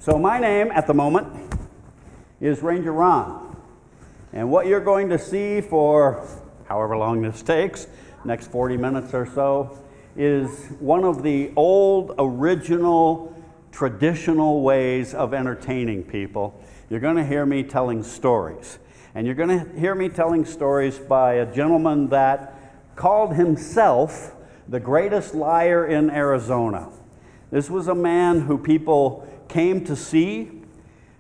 So my name at the moment is Ranger Ron. And what you're going to see for however long this takes, next 40 minutes or so, is one of the old, original, traditional ways of entertaining people. You're going to hear me telling stories. And you're going to hear me telling stories by a gentleman that called himself the greatest liar in Arizona. This was a man who people came to see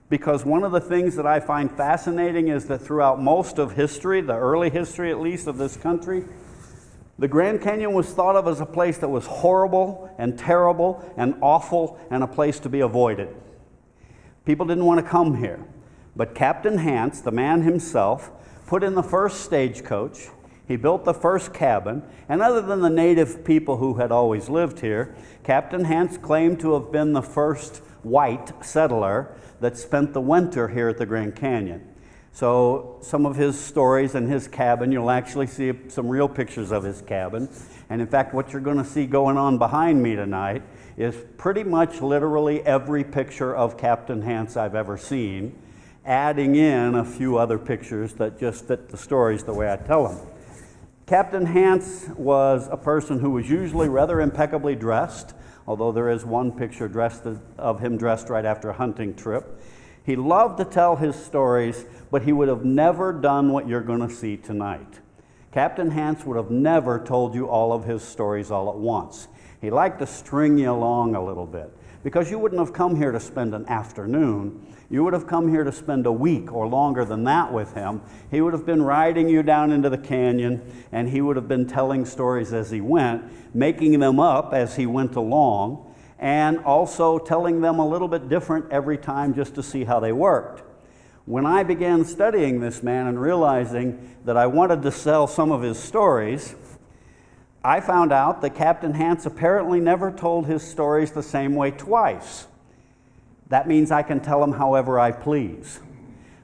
because one of the things that I find fascinating is that throughout most of history, the early history at least of this country, the Grand Canyon was thought of as a place that was horrible and terrible and awful and a place to be avoided. People didn't want to come here. But Captain Hance, the man himself, put in the first stagecoach. He built the first cabin, and other than the native people who had always lived here, Captain Hance claimed to have been the first white settler that spent the winter here at the Grand Canyon. So some of his stories in his cabin, you'll actually see some real pictures of his cabin. And in fact, what you're going to see going on behind me tonight is pretty much literally every picture of Captain Hance I've ever seen, adding in a few other pictures that just fit the stories the way I tell them. Captain Hance was a person who was usually rather impeccably dressed, although there is one picture of him dressed right after a hunting trip. He loved to tell his stories, but he would have never done what you're going to see tonight. Captain Hance would have never told you all of his stories all at once. He liked to string you along a little bit, because you wouldn't have come here to spend an afternoon. You would have come here to spend a week or longer than that with him. He would have been riding you down into the canyon, and he would have been telling stories as he went, making them up as he went along, and also telling them a little bit different every time just to see how they worked. When I began studying this man and realizing that I wanted to sell some of his stories, I found out that Captain Hance apparently never told his stories the same way twice. That means I can tell them however I please.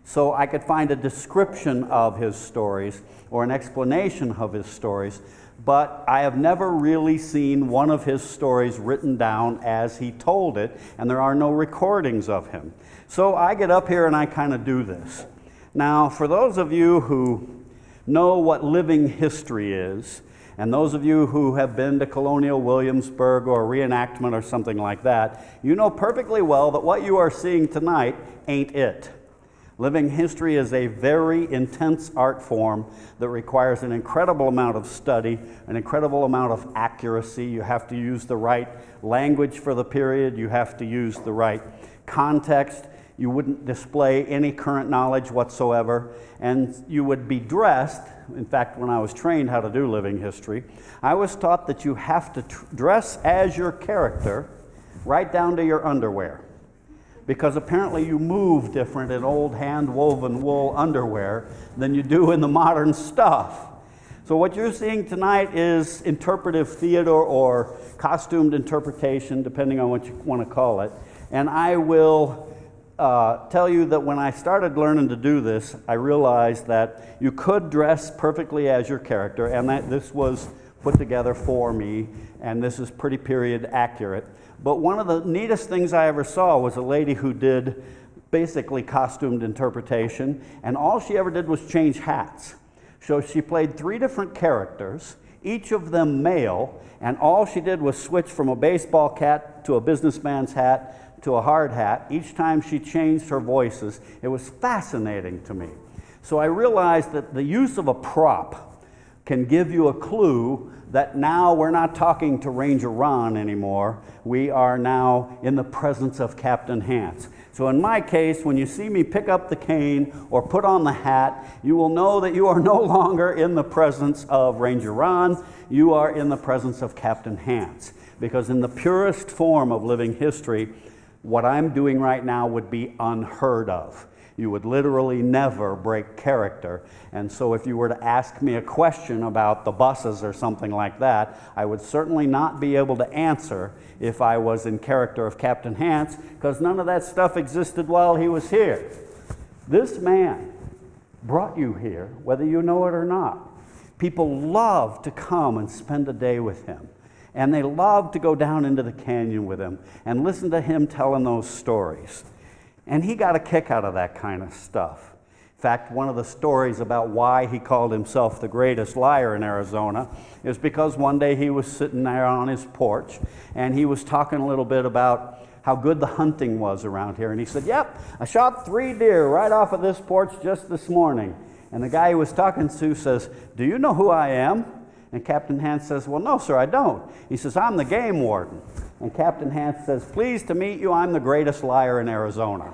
So I could find a description of his stories or an explanation of his stories, but I have never really seen one of his stories written down as he told it, and there are no recordings of him. So I get up here and I kind of do this. Now, for those of you who know what living history is, and those of you who have been to Colonial Williamsburg or a reenactment or something like that, you know perfectly well that what you are seeing tonight ain't it. Living history is a very intense art form that requires an incredible amount of study, an incredible amount of accuracy. You have to use the right language for the period. You have to use the right context. You wouldn't display any current knowledge whatsoever, and you would be dressed. In fact, when I was trained how to do living history, I was taught that you have to dress as your character right down to your underwear, because apparently you move different in old hand-woven wool underwear than you do in the modern stuff. So what you're seeing tonight is interpretive theater or costumed interpretation, depending on what you want to call it. And I will tell you that when I started learning to do this, I realized that you could dress perfectly as your character, and that this was put together for me, and this is pretty period accurate. But one of the neatest things I ever saw was a lady who did basically costumed interpretation, and all she ever did was change hats. So she played 3 different characters, each of them male, and all she did was switch from a baseball cap to a businessman's hat to a hard hat each time she changed her voices. It was fascinating to me. So I realized that the use of a prop can give you a clue that now we're not talking to Ranger Ron anymore. We are now in the presence of Captain Hance. So in my case, when you see me pick up the cane or put on the hat, you will know that you are no longer in the presence of Ranger Ron. You are in the presence of Captain Hance. Because in the purest form of living history, what I'm doing right now would be unheard of. You would literally never break character. And so if you were to ask me a question about the buses or something like that, I would certainly not be able to answer if I was in character of Captain Hance, because none of that stuff existed while he was here. This man brought you here, whether you know it or not. People love to come and spend a day with him. And they loved to go down into the canyon with him and listen to him telling those stories. And he got a kick out of that kind of stuff. In fact, one of the stories about why he called himself the greatest liar in Arizona is because one day he was sitting there on his porch and he was talking a little bit about how good the hunting was around here. And he said, "Yep, I shot 3 deer right off of this porch just this morning." And the guy he was talking to says, "Do you know who I am?" And Captain Hance says, "Well, no, sir, I don't." He says, "I'm the game warden." And Captain Hance says, "Pleased to meet you. I'm the greatest liar in Arizona."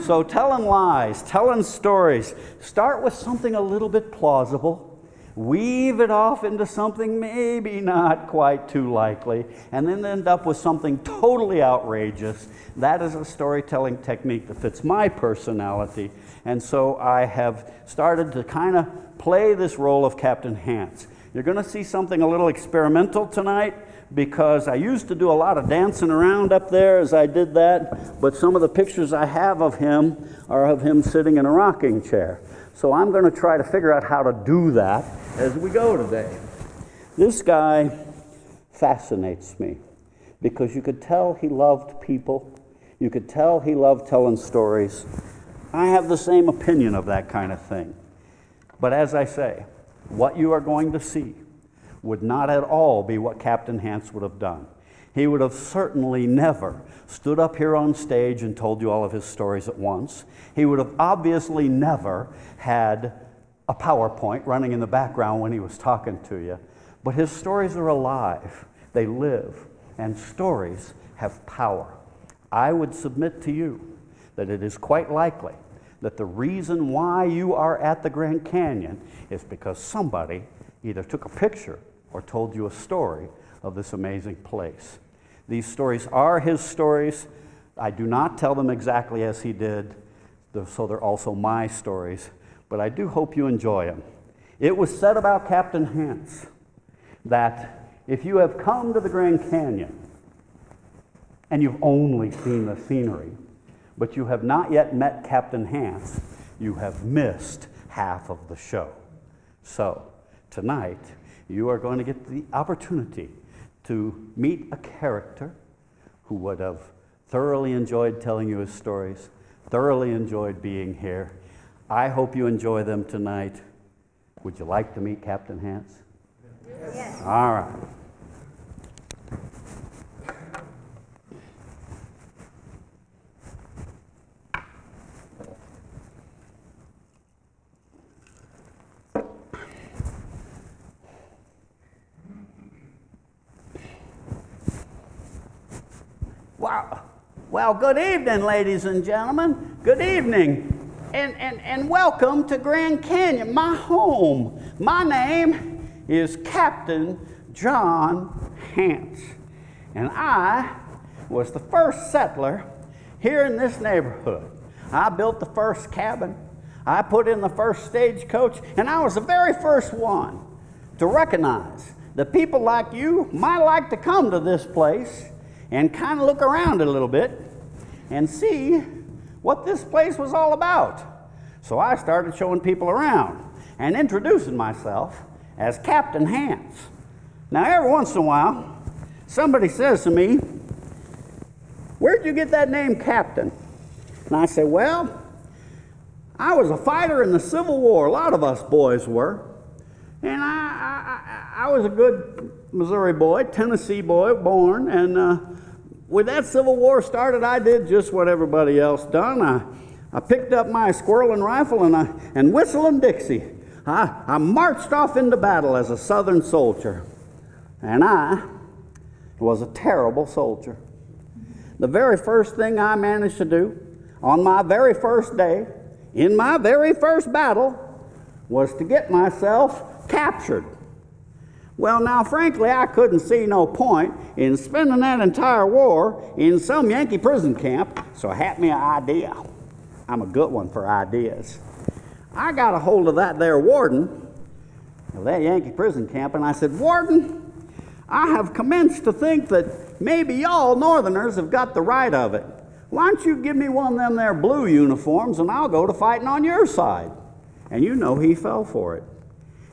So telling lies, telling stories, start with something a little bit plausible, weave it off into something maybe not quite too likely, and then end up with something totally outrageous. That is a storytelling technique that fits my personality. And so I have started to kind of play this role of Captain Hance. You're going to see something a little experimental tonight because I used to do a lot of dancing around up there as I did that, but some of the pictures I have of him are of him sitting in a rocking chair. So I'm going to try to figure out how to do that as we go today. This guy fascinates me because you could tell he loved people. You could tell he loved telling stories. I have the same opinion of that kind of thing. But as I say, what you are going to see would not at all be what Captain Hance would have done. He would have certainly never stood up here on stage and told you all of his stories at once. He would have obviously never had a PowerPoint running in the background when he was talking to you. But his stories are alive. They live. And stories have power. I would submit to you that it is quite likely that the reason why you are at the Grand Canyon is because somebody either took a picture or told you a story of this amazing place. These stories are his stories. I do not tell them exactly as he did, so they're also my stories, but I do hope you enjoy them. It was said about Captain Hance that if you have come to the Grand Canyon and you've only seen the scenery, but you have not yet met Captain Hance, you have missed half of the show. So, tonight, you are going to get the opportunity to meet a character who would have thoroughly enjoyed telling you his stories, thoroughly enjoyed being here. I hope you enjoy them tonight. Would you like to meet Captain Hance? Yes. All right. Wow. Well, good evening, ladies and gentlemen. Good evening. And welcome to Grand Canyon, my home. My name is Captain John Hance. And I was the first settler here in this neighborhood. I built the first cabin. I put in the first stagecoach. And I was the very first one to recognize that people like you might like to come to this place and kind of look around a little bit and see what this place was all about. So I started showing people around and introducing myself as Captain Hance. Now, every once in a while, somebody says to me, "Where'd you get that name Captain?" And I say, "Well, I was a fighter in the Civil War. A lot of us boys were. And I was a good Missouri boy, Tennessee boy, born, and when that Civil War started, I did just what everybody else done. I picked up my squirreling rifle and whistling Dixie. I marched off into battle as a Southern soldier, and I was a terrible soldier. The very first thing I managed to do on my very first day, in my very first battle, was to get myself captured. Well, now, frankly, I couldn't see no point in spending that entire war in some Yankee prison camp, so I had me an idea. I'm a good one for ideas. I got a hold of that there warden of that Yankee prison camp, and I said, "Warden, I have commenced to think that maybe y'all Northerners have got the right of it. Why don't you give me one of them there blue uniforms, and I'll go to fighting on your side?" And you know he fell for it.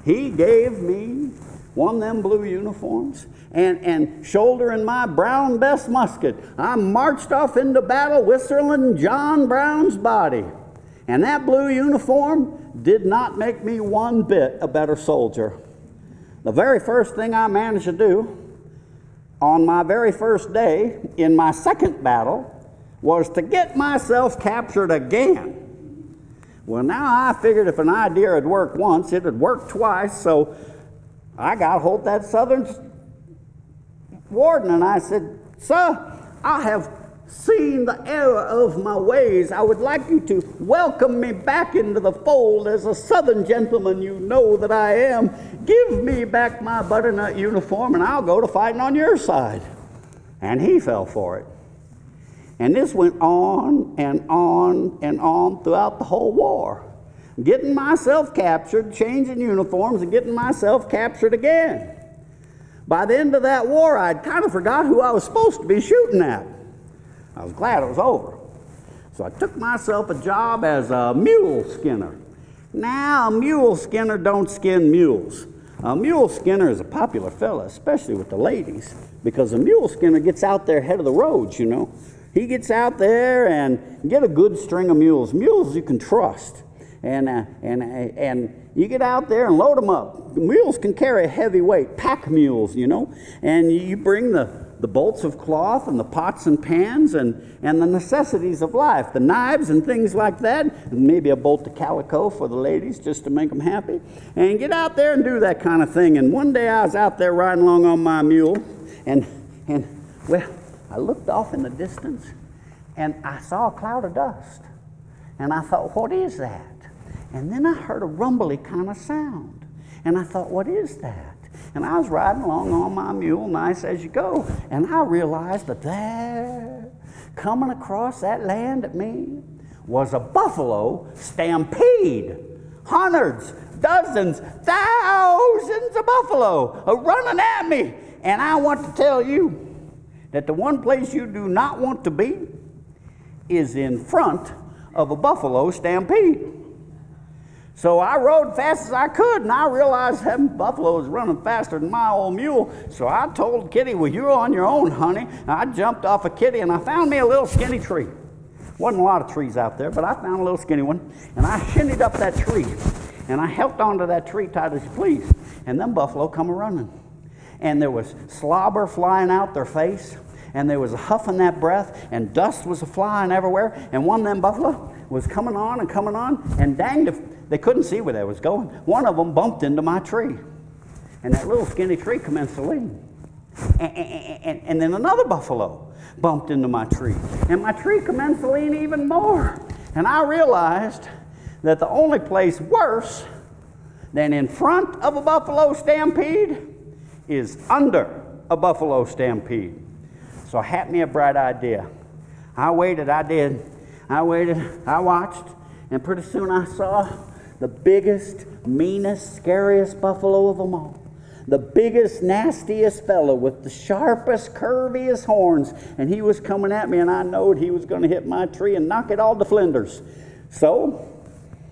He gave me one of them blue uniforms, and shouldering my brown best musket, I marched off into battle whistling John Brown's body. And that blue uniform did not make me one bit a better soldier. The very first thing I managed to do on my very first day in my second battle was to get myself captured again. Well, now I figured if an idea had worked once, it had worked twice, so I got hold of that Southern warden and I said, "Sir, I have seen the error of my ways. I would like you to welcome me back into the fold as a Southern gentleman you know that I am. Give me back my butternut uniform and I'll go to fighting on your side." And he fell for it. And this went on and on and on throughout the whole war. Getting myself captured, changing uniforms, and getting myself captured again. By the end of that war, I'd kind of forgot who I was supposed to be shooting at. I was glad it was over. So I took myself a job as a mule skinner. Now, a mule skinner don't skin mules. A mule skinner is a popular fella, especially with the ladies, because a mule skinner gets out there ahead of the roads, you know. He gets out there and get a good string of mules. Mules you can trust. And you get out there and load them up. Mules can carry a heavy weight, pack mules, you know. And you bring the bolts of cloth and the pots and pans and the necessities of life, the knives and things like that, and maybe a bolt of calico for the ladies just to make them happy. And get out there and do that kind of thing. And one day I was out there riding along on my mule, and well, I looked off in the distance, and I saw a cloud of dust. And I thought, what is that? And then I heard a rumbly kind of sound. And I thought, what is that? And I was riding along on my mule, nice as you go. And I realized that there, coming across that land at me, was a buffalo stampede. Hundreds, dozens, thousands of buffalo are running at me. And I want to tell you that the one place you do not want to be is in front of a buffalo stampede. So I rode fast as I could, and I realized them buffaloes running faster than my old mule. So I told Kitty, "Well, you're on your own, honey." I jumped off of Kitty, and I found me a little skinny tree. Wasn't a lot of trees out there, but I found a little skinny one, and I shinnied up that tree, and I held onto that tree tight as you please, and them buffalo come running. And there was slobber flying out their face, and there was a huffing that breath, and dust was flying everywhere, and one of them buffalo was coming on, and danged if they couldn't see where they was going. One of them bumped into my tree, and that little skinny tree commenced to lean. And then another buffalo bumped into my tree, and my tree commenced to lean even more. And I realized that the only place worse than in front of a buffalo stampede is under a buffalo stampede. So I had me a bright idea. I waited, I watched, and pretty soon I saw the biggest, meanest, scariest buffalo of them all. The biggest, nastiest fellow with the sharpest, curviest horns. And he was coming at me, and I knowed he was going to hit my tree and knock it all to flinders. So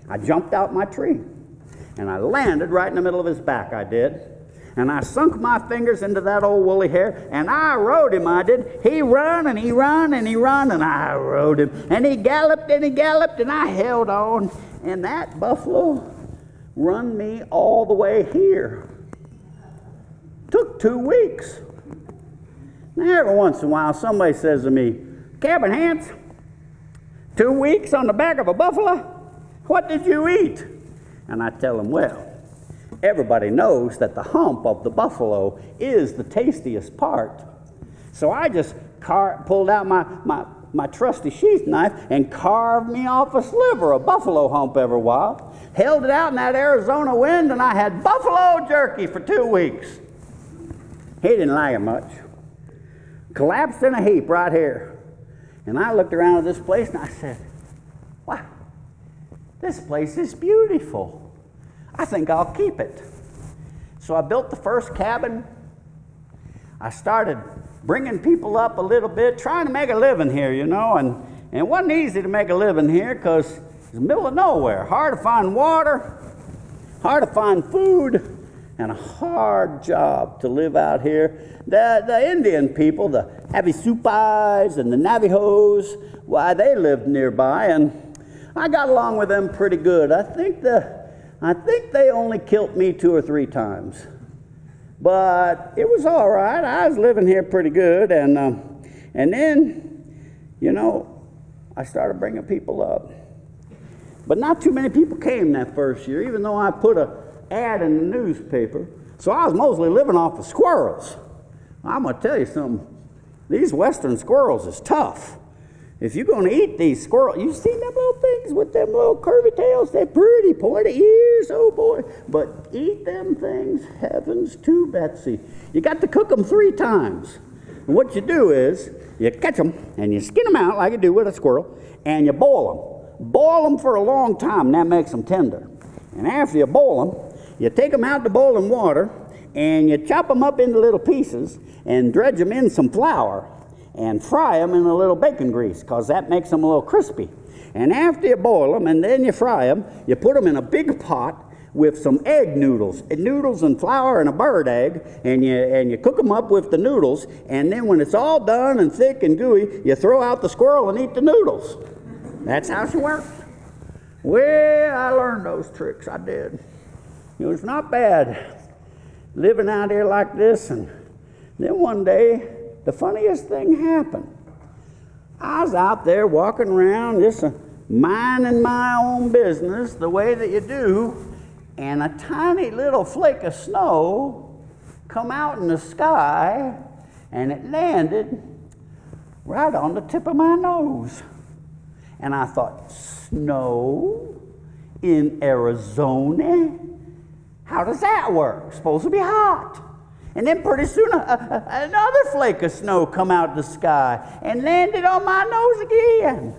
I jumped out my tree, and I landed right in the middle of his back, I did. And I sunk my fingers into that old woolly hair, and I rode him, I did. He run, and he run, and he run, and I rode him. And he galloped, and I held on. And that buffalo run me all the way here. Took 2 weeks. Now, every once in a while, somebody says to me, "Captain Hance, 2 weeks on the back of a buffalo? What did you eat?" And I tell them, well, everybody knows that the hump of the buffalo is the tastiest part. So I just pulled out my trusty sheath knife and carved me off a sliver of buffalo hump every while, held it out in that Arizona wind, and I had buffalo jerky for 2 weeks. He didn't like it much. Collapsed in a heap right here. And I looked around at this place and I said, wow, this place is beautiful. I think I'll keep it. So I built the first cabin. I started bringing people up a little bit, trying to make a living here, you know, and it wasn't easy to make a living here because it's the middle of nowhere. Hard to find water, hard to find food, and a hard job to live out here. The Indian people, the Havasupais and the Navajos, why, they lived nearby, and I got along with them pretty good. I think they only killed me 2 or 3 times. But it was all right. I was living here pretty good, and then, you know, I started bringing people up. But not too many people came that first year, even though I put an ad in the newspaper. So I was mostly living off of squirrels. I'm going to tell you something. These western squirrels is tough. If you're going to eat these squirrels, you see them little things with them little curvy tails? They're pretty, pointy ears, oh boy. But eat them things, heavens to Betsy. You got to cook them 3 times. And what you do is, you catch them, and you skin them out like you do with a squirrel, and you boil them. Boil them for a long time, and that makes them tender. And after you boil them, you take them out to boiling water, and you chop them up into little pieces, and dredge them in some flour, and fry them in a little bacon grease, because that makes them a little crispy. And after you boil them, and then you fry them, you put them in a big pot with some egg noodles, and flour and a bird egg, and you cook them up with the noodles, and then when it's all done and thick and gooey, you throw out the squirrel and eat the noodles. That's how she works. Well, I learned those tricks, I did. It was not bad living out here like this, and then one day, the funniest thing happened. I was out there walking around, just minding my own business, the way that you do, and a tiny little flake of snow come out in the sky, and it landed right on the tip of my nose. And I thought, snow in Arizona? How does that work? It's supposed to be hot. And then pretty soon another flake of snow come out of the sky and landed on my nose again.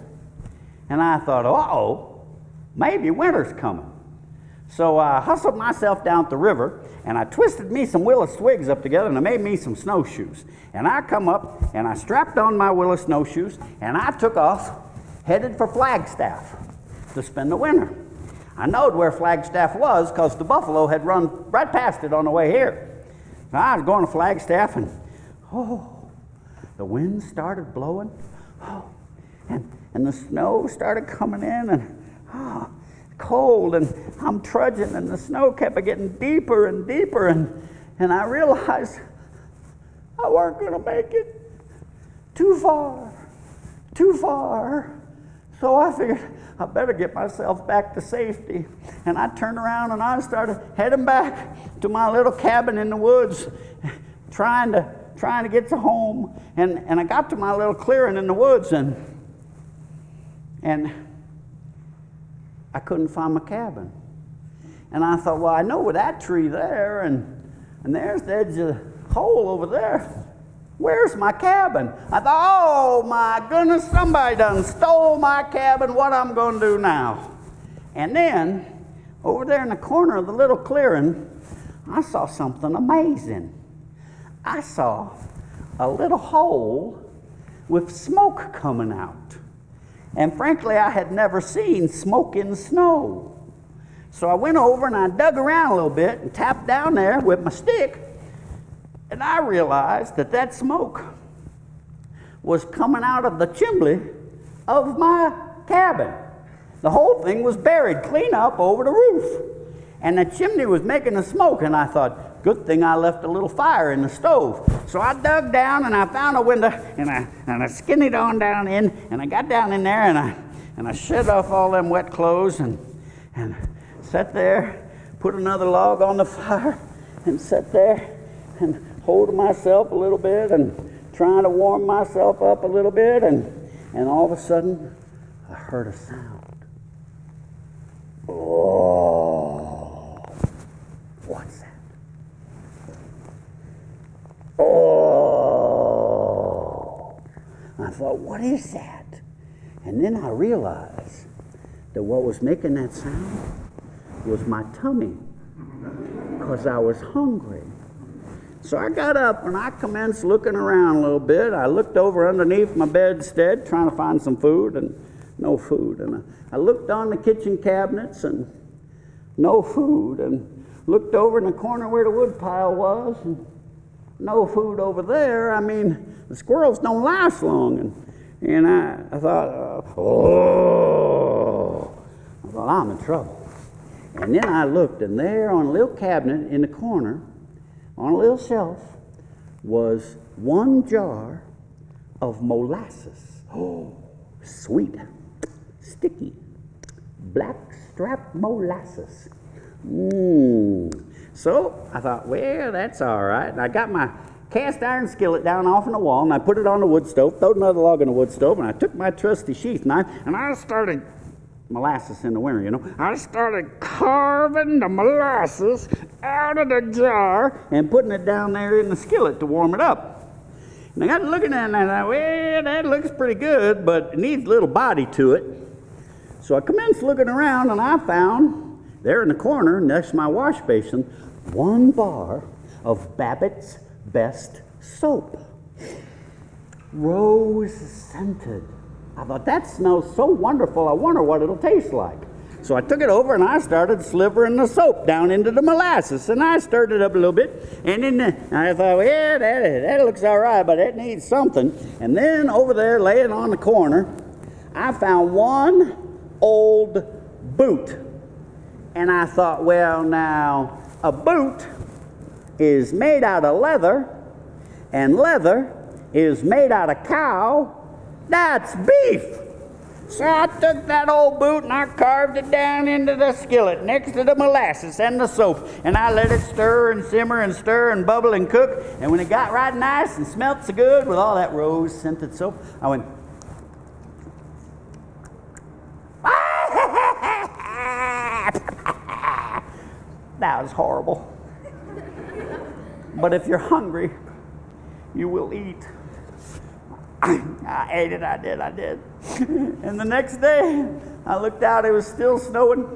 And I thought, uh-oh, maybe winter's coming. So I hustled myself down the river, and I twisted me some willow twigs up together, and I made me some snowshoes. And I come up, and I strapped on my willow snowshoes, and I took off, headed for Flagstaff to spend the winter. I knowed where Flagstaff was because the buffalo had run right past it on the way here. I was going to Flagstaff, and the wind started blowing, and the snow started coming in, and cold, and I'm trudging, and the snow kept getting deeper and deeper, and I realized I weren't going to make it too far. So I figured I better get myself back to safety. And I turned around and I started heading back to my little cabin in the woods, trying to get to home. And I got to my little clearing in the woods, and I couldn't find my cabin. And I thought, well, I know with that tree there, and there's the edge of the hole over there. Where's my cabin? I thought, oh my goodness, somebody done stole my cabin. What I'm going to do now? And then, over there in the corner of the little clearing, I saw something amazing. I saw a little hole with smoke coming out. And frankly, I had never seen smoke in snow. So I went over and I dug around a little bit and tapped down there with my stick. And I realized that smoke was coming out of the chimney of my cabin. The whole thing was buried clean up over the roof. And the chimney was making the smoke, and I thought, good thing I left a little fire in the stove. So I dug down and I found a window, and I skinned it on down in, and I got down in there, and I shed off all them wet clothes, and sat there, put another log on the fire, and sat there and holding myself a little bit and trying to warm myself up a little bit, and all of a sudden I heard a sound. Oh, what's that? Oh, I thought, what is that? And then I realized that what was making that sound was my tummy, because I was hungry. So I got up and I commenced looking around a little bit. I looked over underneath my bedstead trying to find some food, and no food. And I looked on the kitchen cabinets, and no food. And looked over in the corner where the wood pile was, and no food over there. I mean, the squirrels don't last long. And I thought, I'm in trouble. And then I looked, and there on a little cabinet in the corner, on a little shelf, was one jar of molasses. Oh, sweet, sticky, black-strap molasses. So I thought, well, that's all right. And I got my cast iron skillet down off in the wall, and I put it on the wood stove, throwed another log on the wood stove, and I took my trusty sheath knife, and I started, molasses in the winter, you know, I started carving the molasses out of the jar and putting it down there in the skillet to warm it up. And I got looking at it, and I thought, well, that looks pretty good, but it needs a little body to it. So I commenced looking around, and I found, there in the corner, next to my wash basin, one bar of Babbitt's Best soap. Rose scented. I thought, that smells so wonderful, I wonder what it'll taste like. So I took it over and I started slivering the soap down into the molasses, and I stirred it up a little bit, and then I thought, well, that looks all right, but it needs something. And then over there, laying on the corner, I found one old boot. And I thought, well, now, a boot is made out of leather, and leather is made out of cow. That's beef. So I took that old boot and I carved it down into the skillet next to the molasses and the soap, and I let it stir and simmer and stir and bubble and cook. And when it got right nice and smelt so good with all that rose scented soap, I went, that was horrible. But if you're hungry, you will eat. I ate it, I did. And the next day, I looked out, it was still snowing.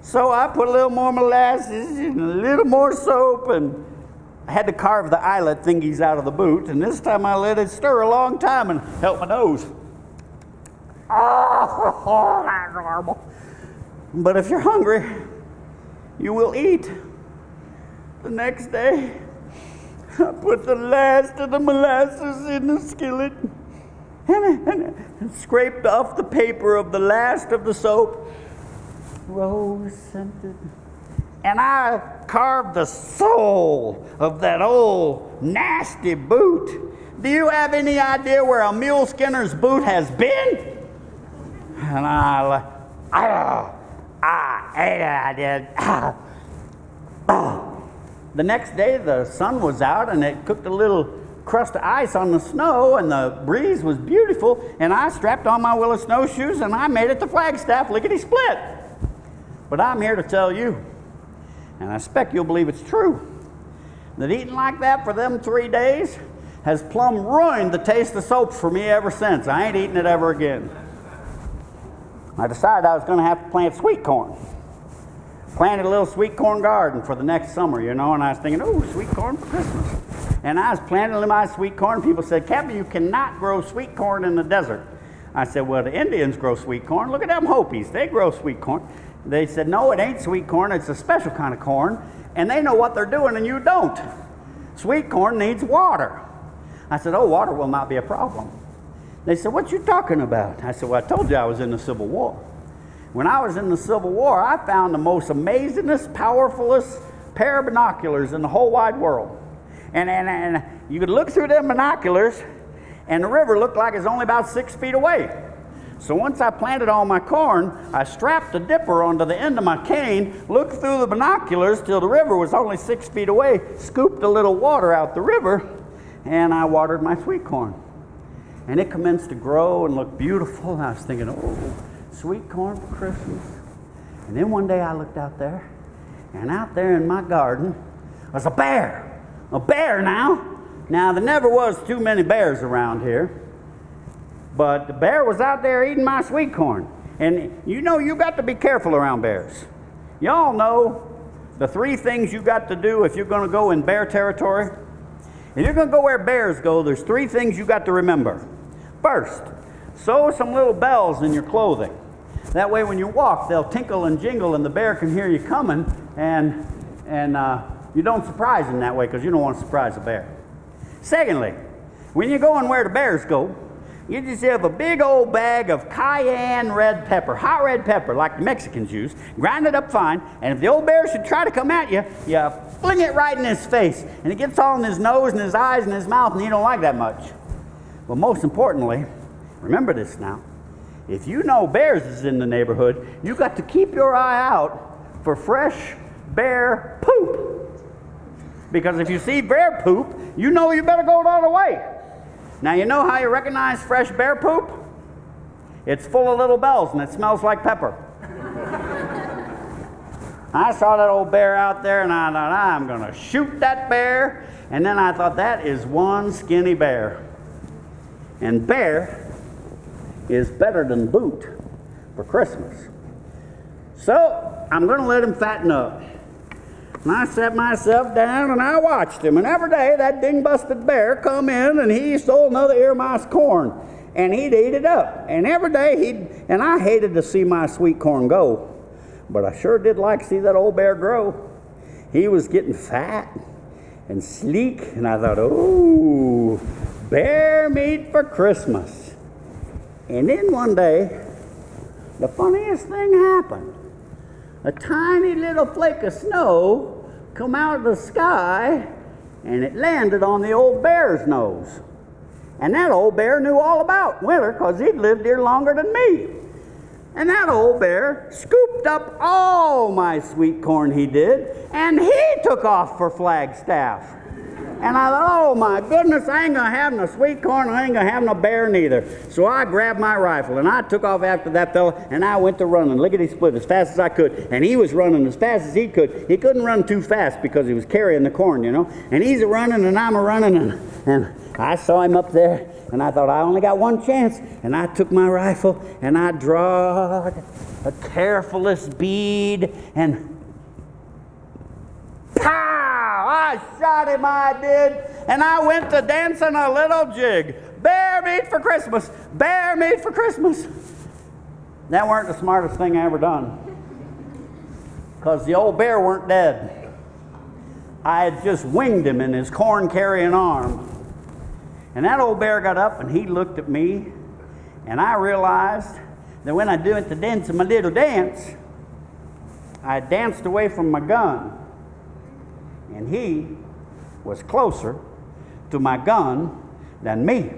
So I put a little more molasses and a little more soap, and I had to carve the eyelet thingies out of the boot, and this time I let it stir a long time and help my nose. Oh, that's horrible. But if you're hungry, you will eat. The next day, I put the last of the molasses in the skillet and scraped off the paper of the last of the soap, rose scented. And I carved the sole of that old nasty boot. Do you have any idea where a mule skinner's boot has been? And I ate it, I did. The next day, the sun was out, and it cooked a little crust of ice on the snow, and the breeze was beautiful, and I strapped on my willow snowshoes, and I made it to Flagstaff lickety-split. But I'm here to tell you, and I expect you'll believe it's true, that eating like that for them 3 days has plumb ruined the taste of soap for me ever since. I ain't eating it ever again. I decided I was going to have to plant sweet corn. Planted a little sweet corn garden for the next summer, you know, and I was thinking, oh, sweet corn for Christmas. And I was planting my sweet corn. People said, Captain, you cannot grow sweet corn in the desert. I said, well, the Indians grow sweet corn. Look at them Hopis. They grow sweet corn. They said, no, it ain't sweet corn. It's a special kind of corn. And they know what they're doing, and you don't. Sweet corn needs water. I said, oh, water will not be a problem. They said, what you talking about? I said, well, I told you I was in the Civil War. When I was in the Civil War, I found the most amazingest, powerfulest pair of binoculars in the whole wide world. And you could look through them binoculars, and the river looked like it's only about 6 feet away. So once I planted all my corn, I strapped a dipper onto the end of my cane, looked through the binoculars till the river was only 6 feet away, scooped a little water out the river, and I watered my sweet corn. And it commenced to grow and look beautiful, and I was thinking, oh, sweet corn for Christmas. And then one day I looked out there, and out there in my garden was a bear. A bear now. Now, there never was too many bears around here, but the bear was out there eating my sweet corn. And you know, you got to be careful around bears. Y'all know the 3 things you got to do if you're going to go in bear territory. If you're going to go where bears go, there's 3 things you got to remember. First, sew some little bells in your clothing. That way when you walk, they'll tinkle and jingle and the bear can hear you coming, and you don't surprise him that way because you don't want to surprise the bear. Secondly, when you're going where the bears go, you just have a big old bag of cayenne red pepper, hot red pepper like the Mexicans use, grind it up fine, and if the old bear should try to come at you, you fling it right in his face, and it gets all in his nose and his eyes and his mouth, and you don't like that much. But most importantly, remember this now, if you know bears is in the neighborhood, you got to keep your eye out for fresh bear poop. Because if you see bear poop, you know you better go the other way. Now you know how you recognize fresh bear poop? It's full of little bells and it smells like pepper. I saw that old bear out there and I thought, I'm going to shoot that bear. And then I thought, that is one skinny bear. And bear is better than boot for Christmas. So I'm going to let him fatten up. And I sat myself down and I watched him. And every day that ding-busted bear come in and he stole another ear of my corn. And he'd eat it up. And every day and I hated to see my sweet corn go. But I sure did like to see that old bear grow. He was getting fat and sleek. And I thought, oh, bear meat for Christmas. And then one day, the funniest thing happened. A tiny little flake of snow come out of the sky and it landed on the old bear's nose. And that old bear knew all about winter because he'd lived here longer than me. And that old bear scooped up all my sweet corn, he did, and he took off for Flagstaff. And I thought, oh my goodness, I ain't gonna have no sweet corn, I ain't gonna have no bear neither. So I grabbed my rifle and I took off after that fella and I went to running, lickety-split, as fast as I could. And he was running as fast as he could. He couldn't run too fast because he was carrying the corn, you know. And he's a-running and I'm a-running and I saw him up there and I thought, I only got one chance. And I took my rifle and I drawed a carefulest bead and pow! I shot him, I did, and I went to dancing a little jig. Bear meat for Christmas, bear meat for Christmas. That weren't the smartest thing I ever done, because the old bear weren't dead. I had just winged him in his corn-carrying arm. And that old bear got up and he looked at me, and I realized that when I do it to dance my little dance, I danced away from my gun. And he was closer to my gun than me.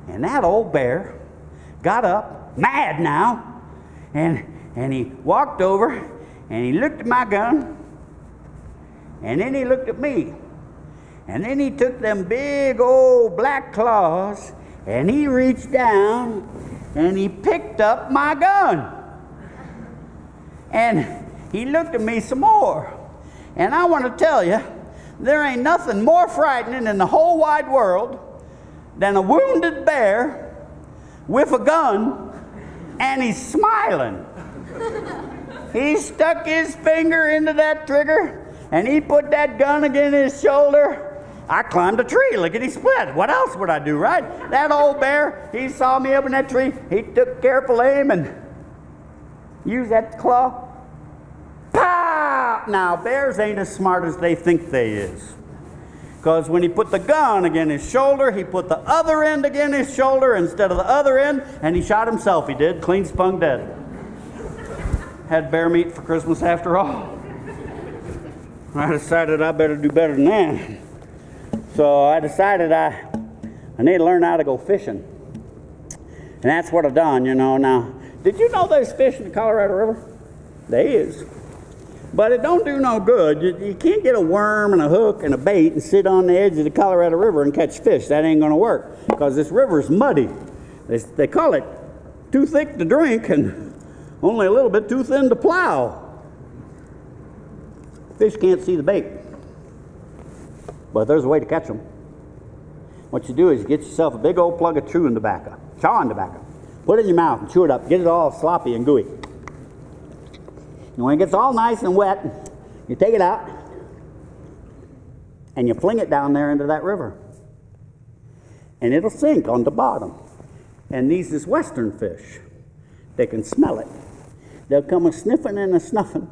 And that old bear got up, mad now, and he walked over and he looked at my gun, and then he looked at me. And then he took them big old black claws and he reached down and he picked up my gun. And he looked at me some more. And I want to tell you, there ain't nothing more frightening in the whole wide world than a wounded bear with a gun and he's smiling. He stuck his finger into that trigger and he put that gun against his shoulder. I climbed a tree, lickety-split. What else would I do, right? That old bear, he saw me up in that tree. He took careful aim and used that claw. Pow! Now, bears ain't as smart as they think they is. Because when he put the gun against his shoulder, he put the other end against his shoulder instead of the other end, and he shot himself, he did, clean spunk dead. Had bear meat for Christmas after all. I decided I better do better than that. So I decided I need to learn how to go fishing. And that's what I've done, you know. Now, did you know there's fish in the Colorado River? There is. But it don't do no good. You can't get a worm and a hook and a bait and sit on the edge of the Colorado River and catch fish. That ain't going to work because this river's muddy. They call it too thick to drink and only a little bit too thin to plow. Fish can't see the bait. But there's a way to catch them. What you do is you get yourself a big old plug of chawing tobacco. Put it in your mouth and chew it up. Get it all sloppy and gooey. And when it gets all nice and wet, you take it out and you fling it down there into that river. And it'll sink on the bottom. And these is western fish. They can smell it. They'll come a-sniffing and a-snuffing,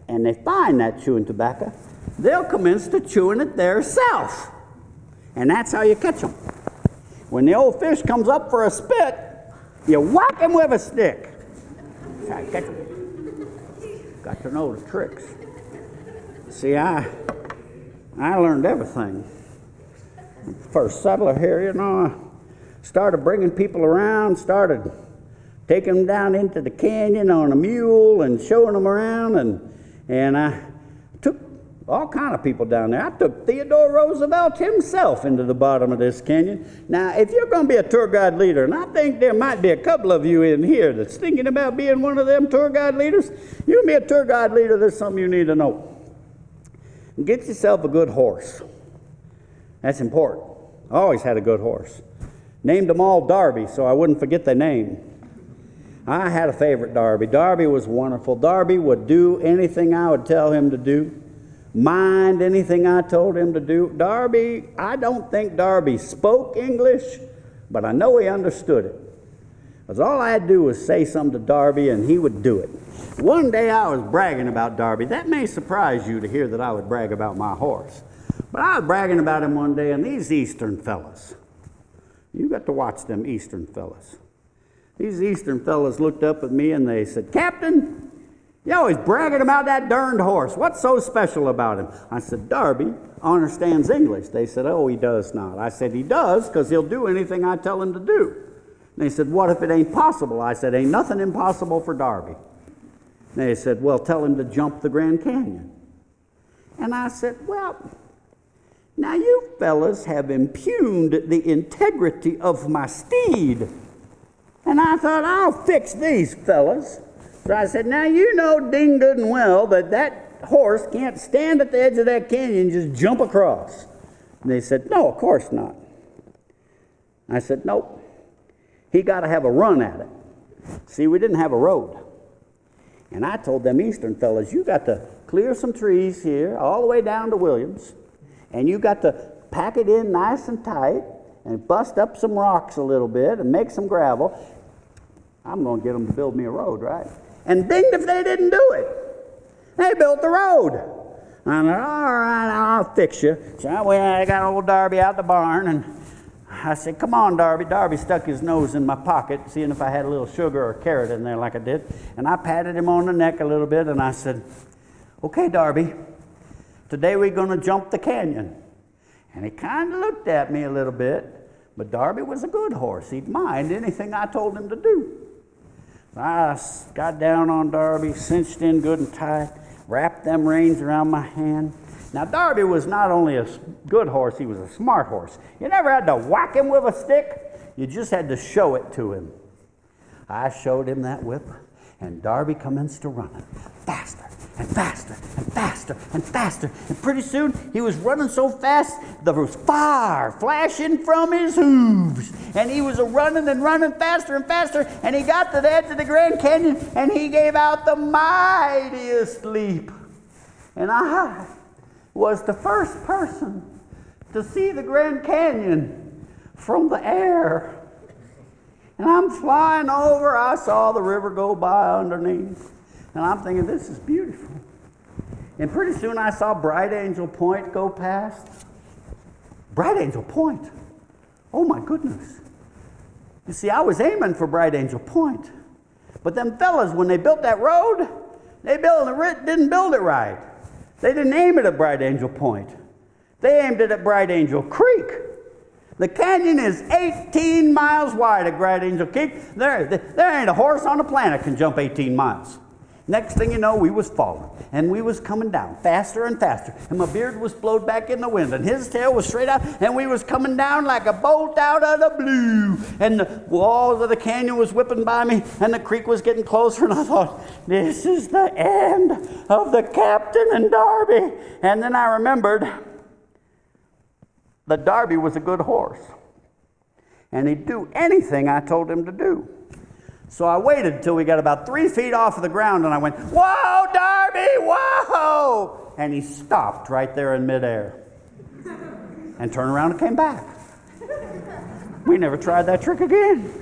and they find that chewing tobacco. They'll commence to chewing it theirself. And that's how you catch them. When the old fish comes up for a spit, you whack him with a stick. That's how you catch him. Got to know the tricks. See, I learned everything. First settler here, I started bringing people around, started taking them down into the canyon on a mule and showing them around, and I took all kind of people down there. I took Theodore Roosevelt himself into the bottom of this canyon. Now, if you're going to be a tour guide leader, and I think there might be a couple of you in here that's thinking about being one of them tour guide leaders, you can be a tour guide leader, there's something you need to know. Get yourself a good horse. That's important. I always had a good horse. Named them all Darby so I wouldn't forget their name. I had a favorite, Darby. Darby was wonderful. Darby would do anything I would tell him to do, mind anything I told him to do. Darby, I don't think Darby spoke English, but I know he understood it. Because all I had to do was say something to Darby and he would do it. One day I was bragging about Darby. That may surprise you to hear that I would brag about my horse. But I was bragging about him one day, and these Eastern fellas, you got to watch them Eastern fellas. These Eastern fellas looked up at me and they said, "Captain, you're always bragging about that darned horse. What's so special about him?" I said, "Darby understands English." They said, "Oh, he does not." I said, "He does, because he'll do anything I tell him to do." And they said, "What if it ain't possible?" I said, "Ain't nothing impossible for Darby." And they said, "Well, tell him to jump the Grand Canyon." And I said, "Well, now you fellas have impugned the integrity of my steed." And I thought, I'll fix these fellas. So I said, "Now you know ding good and well that horse can't stand at the edge of that canyon and just jump across." And they said, "No, of course not." I said, "Nope. He got to have a run at it." See, we didn't have a road. And I told them Eastern fellas, you got to clear some trees here all the way down to Williams, and you got to pack it in nice and tight and bust up some rocks a little bit and make some gravel. I'm going to get them to build me a road, right? And dinged if they didn't do it. They built the road. I said, "All right, I'll fix you." So I got old Darby out the barn, and I said, "Come on, Darby." Darby stuck his nose in my pocket, seeing if I had a little sugar or carrot in there like I did. And I patted him on the neck a little bit, and I said, "Okay, Darby, today we're going to jump the canyon." And he kind of looked at me a little bit, but Darby was a good horse. He'd mind anything I told him to do. So I got down on Darby, cinched in good and tight, wrapped them reins around my hand. Now, Darby was not only a good horse, he was a smart horse. You never had to whack him with a stick. You just had to show it to him. I showed him that whip, and Darby commenced to run faster and faster and faster and faster. And pretty soon, he was running so fast, there was fire flashing from his hooves. And he was running and running faster and faster, and he got to the edge of the Grand Canyon, and he gave out the mightiest leap. And I was the first person to see the Grand Canyon from the air. And I'm flying over. I saw the river go by underneath. And I'm thinking, this is beautiful. And pretty soon I saw Bright Angel Point go past. Bright Angel Point? Oh my goodness. You see, I was aiming for Bright Angel Point. But them fellas, when they built that road, they didn't build it right. They didn't aim it at Bright Angel Point. They aimed it at Bright Angel Creek. The canyon is 18 miles wide at Bright Angel Creek. There ain't a horse on the planet can jump 18 miles. Next thing you know, we was falling, and we was coming down faster and faster, and my beard was blowed back in the wind, and his tail was straight out, and we was coming down like a bolt out of the blue, and the walls of the canyon was whipping by me, and the creek was getting closer, and I thought, this is the end of the Captain and Darby. And then I remembered that Darby was a good horse, and he'd do anything I told him to do. So I waited until we got about 3 feet off of the ground, and I went, "Whoa, Darby, whoa!" And he stopped right there in midair and turned around and came back. We never tried that trick again.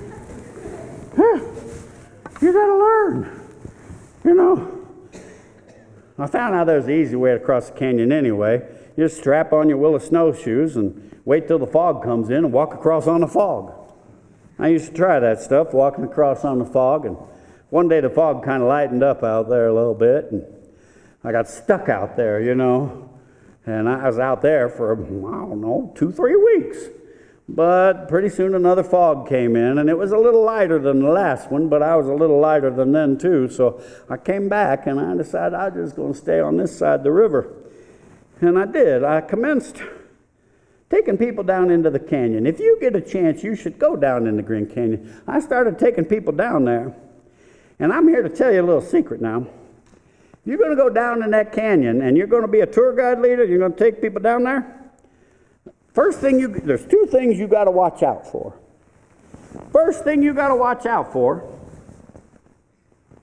You got to learn, you know. I found out there's an easy way to cross the canyon anyway. You just strap on your willow snowshoes and wait till the fog comes in and walk across on the fog. I used to try that stuff, walking across on the fog, and one day the fog kind of lightened up out there a little bit, and I got stuck out there, you know. And I was out there for, I don't know, 2-3 weeks. But pretty soon another fog came in, and it was a little lighter than the last one, but I was a little lighter than then too. So I came back, and I decided I was just going to stay on this side of the river. And I did. I commenced taking people down into the canyon. If you get a chance, you should go down in the Grand Canyon. I started taking people down there. And I'm here to tell you a little secret now. You're going to go down in that canyon, and you're going to be a tour guide leader, you're going to take people down there. First thing there's 2 things you got to watch out for. First thing you got to watch out for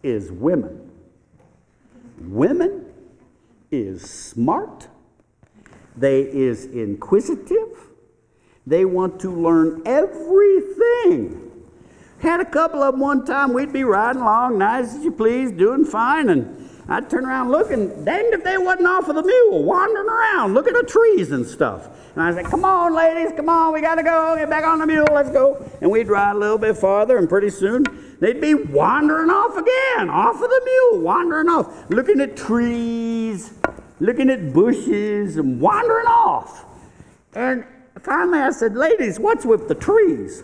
is women. Women is smart. They is inquisitive. They want to learn everything. Had a couple of them one time. We'd be riding along, nice as you please, doing fine, and I'd turn around looking, danged if they wasn't off of the mule, wandering around, looking at trees and stuff. And I said, come on, ladies, come on, we got to go, get back on the mule, let's go. And we'd ride a little bit farther, and pretty soon they'd be wandering off again, off of the mule, wandering off, looking at trees, looking at bushes, and wandering off. And finally I said, ladies, what's with the trees?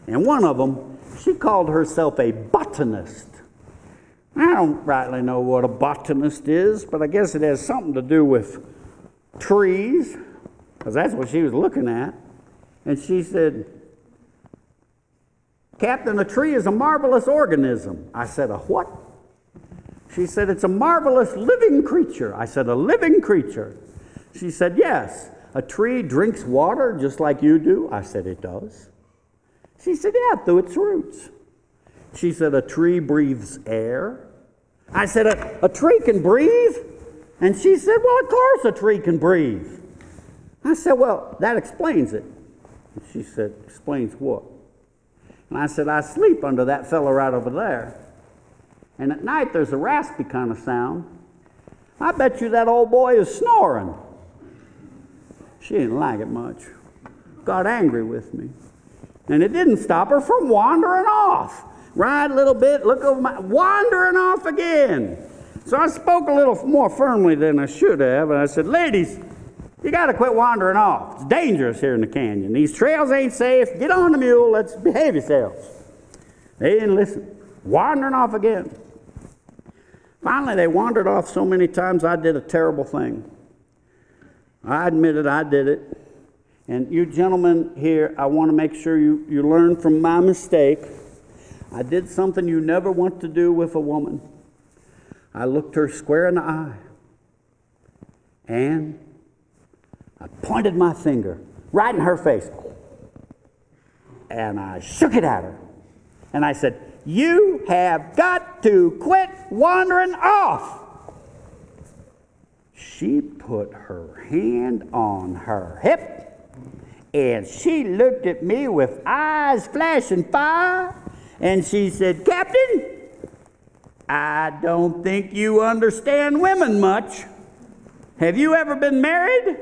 And one of them, she called herself a botanist. I don't rightly know what a botanist is, but I guess it has something to do with trees, because that's what she was looking at. And she said, Captain, a tree is a marvelous organism. I said, a what? She said, it's a marvelous living creature. I said, a living creature. She said, yes, a tree drinks water just like you do. I said, it does. She said, yeah, through its roots. She said, a tree breathes air. I said, a tree can breathe? And she said, well, of course a tree can breathe. I said, well, that explains it. And she said, explains what? And I said, I sleep under that fella right over there. And at night there's a raspy kind of sound. I bet you that old boy is snoring. She didn't like it much. Got angry with me. And it didn't stop her from wandering off. Ride a little bit, look over wandering off again. So I spoke a little more firmly than I should have, and I said, ladies, you got to quit wandering off. It's dangerous here in the canyon. These trails ain't safe. Get on the mule. Let's behave yourselves. They didn't listen. Wandering off again. Finally, they wandered off so many times, I did a terrible thing. I admitted I did it. And you gentlemen here, I want to make sure you learn from my mistake. I did something you never want to do with a woman. I looked her square in the eye. And I pointed my finger right in her face. And I shook it at her. And I said, you have got to quit wandering off. She put her hand on her hip. And she looked at me with eyes flashing fire. And she said, Captain, I don't think you understand women much. Have you ever been married?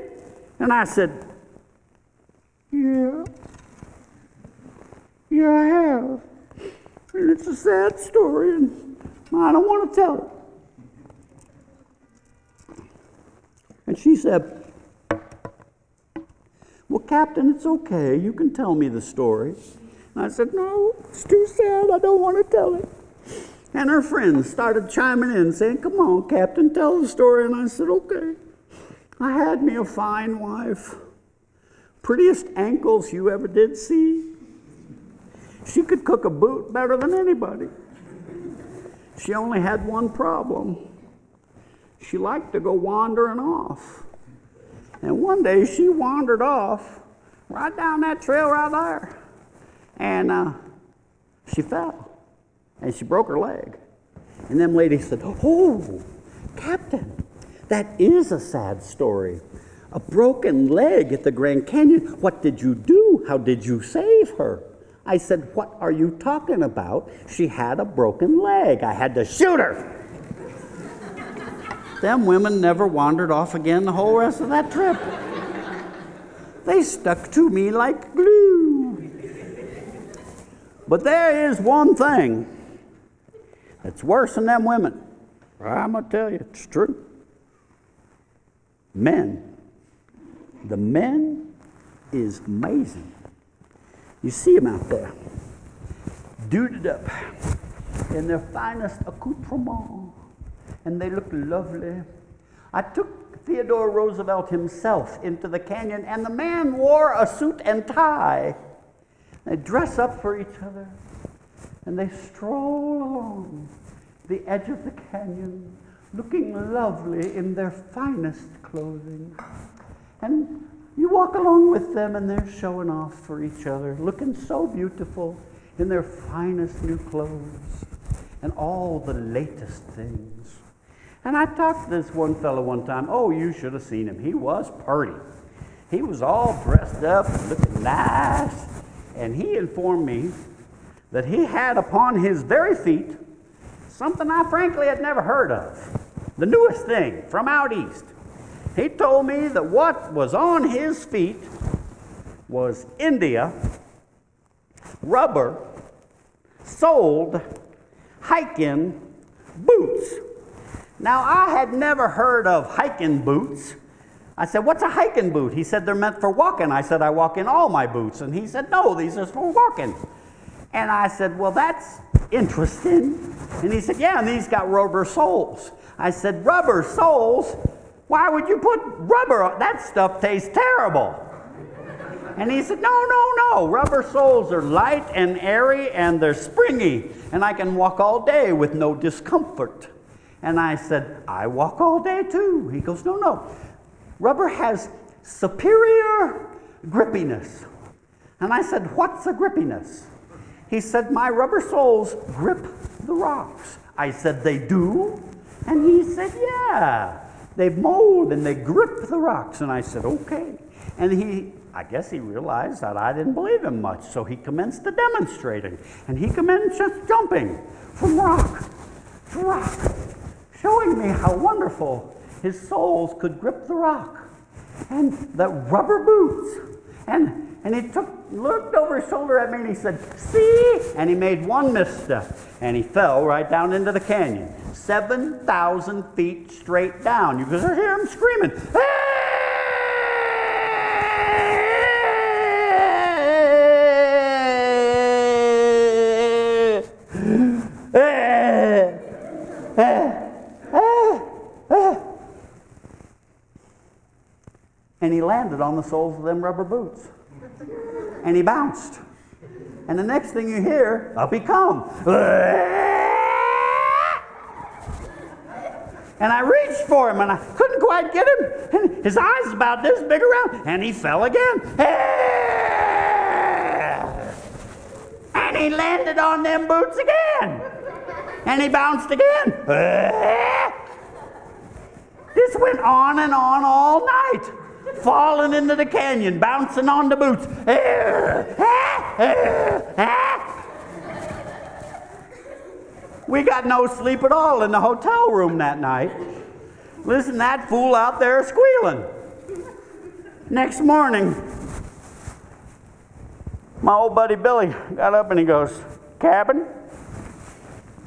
And I said, yeah. Yeah, I have. And it's a sad story, and I don't want to tell it. And she said, well, Captain, it's okay. You can tell me the story. And I said, no, it's too sad. I don't want to tell it. And her friends started chiming in, saying, come on, Captain, tell the story. And I said, okay. I had me a fine wife. Prettiest ankles you ever did see. She could cook a boot better than anybody. She only had one problem. She liked to go wandering off. And one day she wandered off right down that trail right there. And she fell. And she broke her leg. And them ladies said, oh, Captain, that is a sad story. A broken leg at the Grand Canyon. What did you do? How did you save her? I said, what are you talking about? She had a broken leg. I had to shoot her. Them women never wandered off again the whole rest of that trip. They stuck to me like glue. But there is one thing that's worse than them women. I'm going to tell you, it's true. Men. The men is amazing. You see them out there, duded up in their finest accoutrement, and they look lovely. I took Theodore Roosevelt himself into the canyon, and the man wore a suit and tie. They dress up for each other, and they stroll along the edge of the canyon, looking lovely in their finest clothing. And you walk along with them, and they're showing off for each other, looking so beautiful in their finest new clothes and all the latest things. And I talked to this one fellow one time. Oh, you should have seen him. He was purty. He was all dressed up, looking nice. And he informed me that he had upon his very feet something I frankly had never heard of. The newest thing from out east. He told me that what was on his feet was India rubber soled hiking boots. Now, I had never heard of hiking boots. I said, what's a hiking boot? He said, they're meant for walking. I said, I walk in all my boots. And he said, no, these are for walking. And I said, well, that's interesting. And he said, yeah, and these got rubber soles. I said, rubber soles? Why would you put rubber on? That stuff tastes terrible. And he said, no. Rubber soles are light and airy and they're springy. And I can walk all day with no discomfort. And I said, I walk all day too. He goes, no. Rubber has superior grippiness. And I said, what's a grippiness? He said, my rubber soles grip the rocks. I said, they do? And he said, yeah. They mold and they grip the rocks. And I said, okay. And I guess he realized that I didn't believe him much. So he commenced to demonstrating. And he commenced just jumping from rock to rock, showing me how wonderful his soles could grip the rock. And the rubber boots. And he looked over his shoulder at me and he said, see? And he made one misstep. And he fell right down into the canyon. 7,000 feet straight down. You could hear him screaming. And he landed on the soles of them rubber boots. And he bounced. And the next thing you hear, up he come. And I reached for him, and I couldn't quite get him. And his eyes was about this big around, and he fell again. And he landed on them boots again. And he bounced again. This went on and on all night, falling into the canyon, bouncing on the boots. We got no sleep at all in the hotel room that night. Listen, that fool out there squealing. Next morning, my old buddy Billy got up and he goes, Cabin,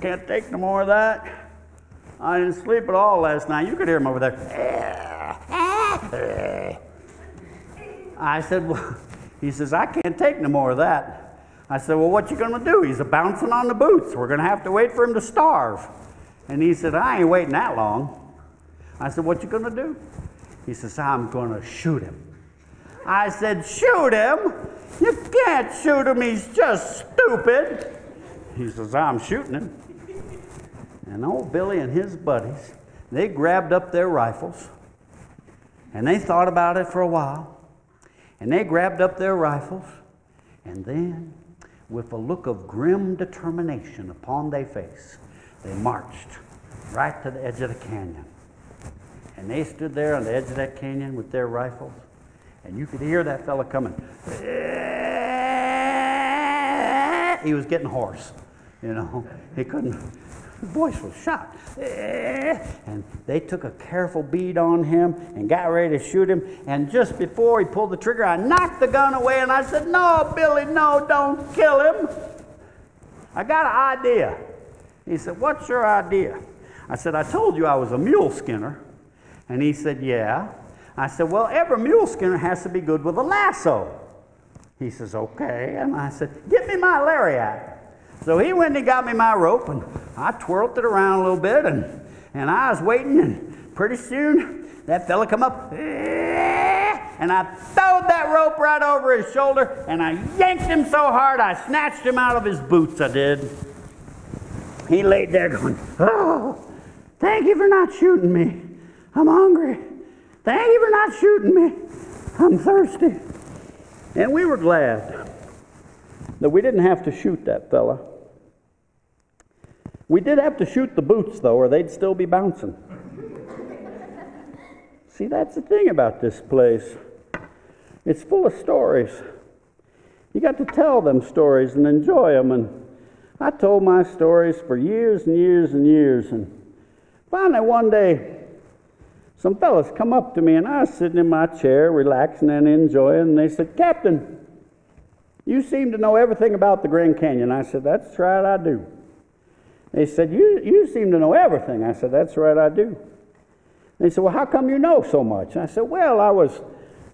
can't take no more of that. I didn't sleep at all last night. You could hear him over there. I said, well, he says, I can't take no more of that. I said, well, what you going to do? He's bouncing on the boots. We're going to have to wait for him to starve. And he said, I ain't waiting that long. I said, what you going to do? He says, I'm going to shoot him. I said, shoot him? You can't shoot him. He's just stupid. He says, I'm shooting him. And old Billy and his buddies, they grabbed up their rifles. And they thought about it for a while. And they grabbed up their rifles. And then, with a look of grim determination upon their face, they marched right to the edge of the canyon. And they stood there on the edge of that canyon with their rifles, and you could hear that fella coming. he was getting hoarse. You know, he couldn't, his voice was shot. And they took a careful bead on him and got ready to shoot him. And just before he pulled the trigger, I knocked the gun away and I said, "No, Billy, no, don't kill him. I got an idea." He said, "What's your idea?" I said, "I told you I was a mule skinner." And he said, "Yeah." I said, "Well, every mule skinner has to be good with a lasso." He says, "Okay." And I said, "Get me my lariat." So he went and he got me my rope, and I twirled it around a little bit, and I was waiting, and pretty soon that fella come up, and I throwed that rope right over his shoulder, and I yanked him so hard I snatched him out of his boots, I did. He laid there going, "Oh, thank you for not shooting me. I'm hungry. Thank you for not shooting me. I'm thirsty." And we were glad that we didn't have to shoot that fella. We did have to shoot the boots, though, or they'd still be bouncing. See, that's the thing about this place. It's full of stories. You got to tell them stories and enjoy them. And I told my stories for years and years and years. And finally, one day, some fellas come up to me, and I was sitting in my chair, relaxing and enjoying, and they said, "Captain, you seem to know everything about the Grand Canyon." I said, "That's right, I do." They said, you seem to know everything." I said, "That's right, I do." They said, "Well, how come you know so much?" I said, "Well, I was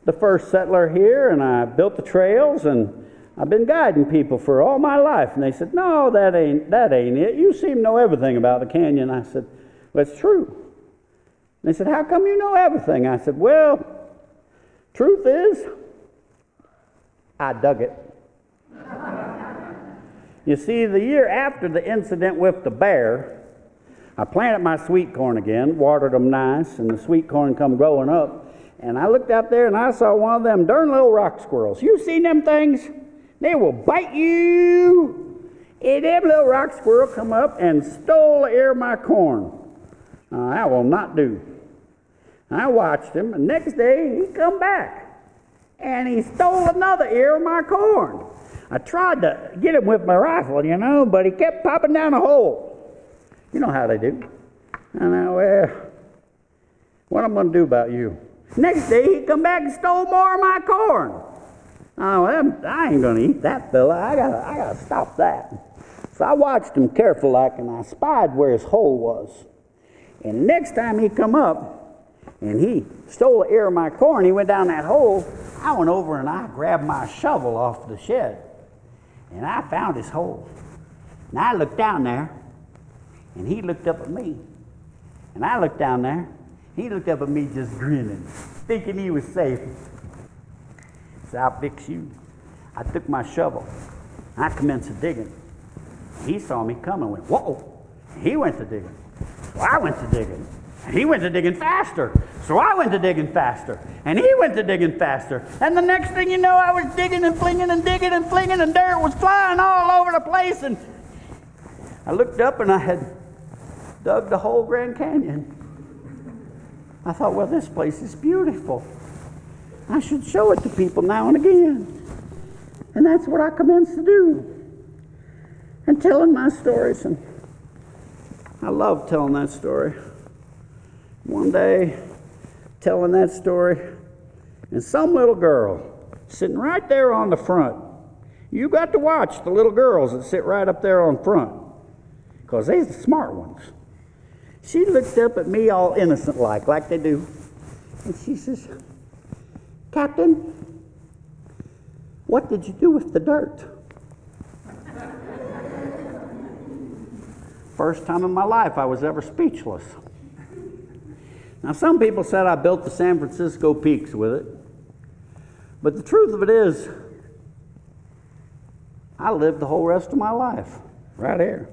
the first settler here, and I built the trails, and I've been guiding people for all my life." And they said, "No, that ain't it. You seem to know everything about the canyon." I said, "Well, it's true." They said, "How come you know everything?" I said, "Well, truth is, I dug it." You see, the year after the incident with the bear, I planted my sweet corn again, watered them nice, and the sweet corn come growing up. And I looked out there and I saw one of them darn little rock squirrels. You seen them things? They will bite you. And them little rock squirrel come up and stole the ear of my corn. That will not do. I watched him, and next day he come back, and he stole another ear of my corn. I tried to get him with my rifle, you know, but he kept popping down a hole. You know how they do. And I, well, what I'm going to do about you? Next day he come back and stole more of my corn. Oh, I ain't going to eat that fella. I gotta stop that. So I watched him careful like, and I spied where his hole was. And next time he come up, and he stole the ear of my corn, he went down that hole, I went over and I grabbed my shovel off the shed. And I found his hole. And I looked down there, and he looked up at me. And I looked down there, he looked up at me just grinning, thinking he was safe. So I'll fix you. I took my shovel. I commenced digging. He saw me coming and went, "Whoa." He went to digging. So I went to digging. And he went to digging faster. So I went to digging faster. And he went to digging faster. And the next thing you know, I was digging and flinging and digging and flinging, and dirt was flying all over the place. And I looked up and I had dug the whole Grand Canyon. I thought, well, this place is beautiful. I should show it to people now and again. And that's what I commenced to do. And telling my stories. And I love telling that story. One day, telling that story, and some little girl sitting right there on the front. You got to watch the little girls that sit right up there on front, because they're the smart ones. She looked up at me all innocent like they do, and she says, "Captain, what did you do with the dirt?" First time in my life I was ever speechless. Now, some people said I built the San Francisco peaks with it. But the truth of it is, I lived the whole rest of my life right here.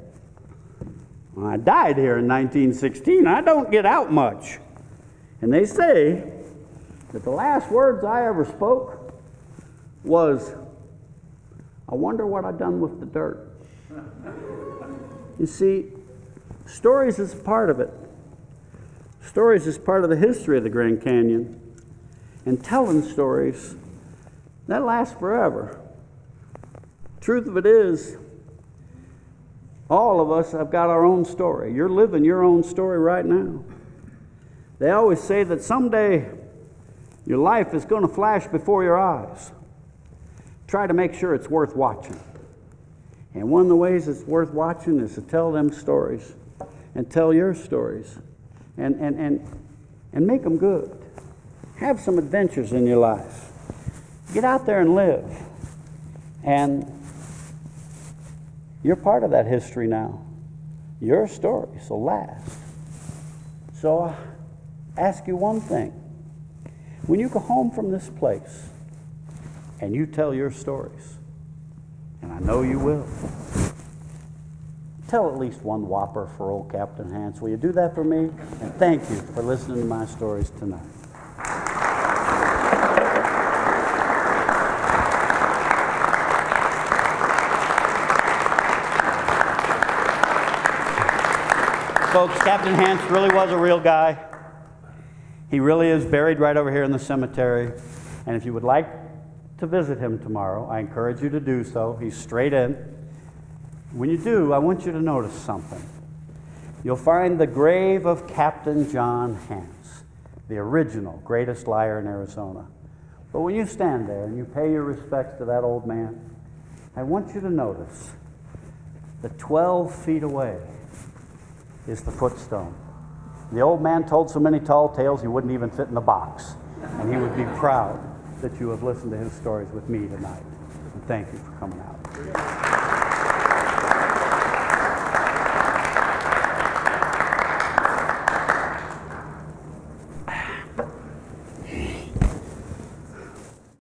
When I died here in 1916, I don't get out much. And they say that the last words I ever spoke was, "I wonder what I done with the dirt." You see, stories is a part of it. Stories is part of the history of the Grand Canyon. And telling stories, that lasts forever. Truth of it is, All of us have got our own story. You're living your own story right now. They always say that someday your life is going to flash before your eyes. Try to make sure it's worth watching. And one of the ways it's worth watching is to tell them stories and tell your stories and make them good. Have some adventures in your life. Get out there and live. And you're part of that history now. Your story will last. So I ask you one thing. When you go home from this place and you tell your stories, and I know you will, tell at least one whopper for old Captain Hance. Will you do that for me? And thank you for listening to my stories tonight. Folks, Captain Hance really was a real guy. He really is buried right over here in the cemetery. And if you would like to visit him tomorrow, I encourage you to do so. He's straight in. When you do, I want you to notice something. You'll find the grave of Captain John Hance, the original greatest liar in Arizona. But when you stand there and you pay your respects to that old man, I want you to notice that 12 feet away is the footstone. The old man told so many tall tales he wouldn't even fit in the box. And he would be proud that you have listened to his stories with me tonight. And thank you for coming out.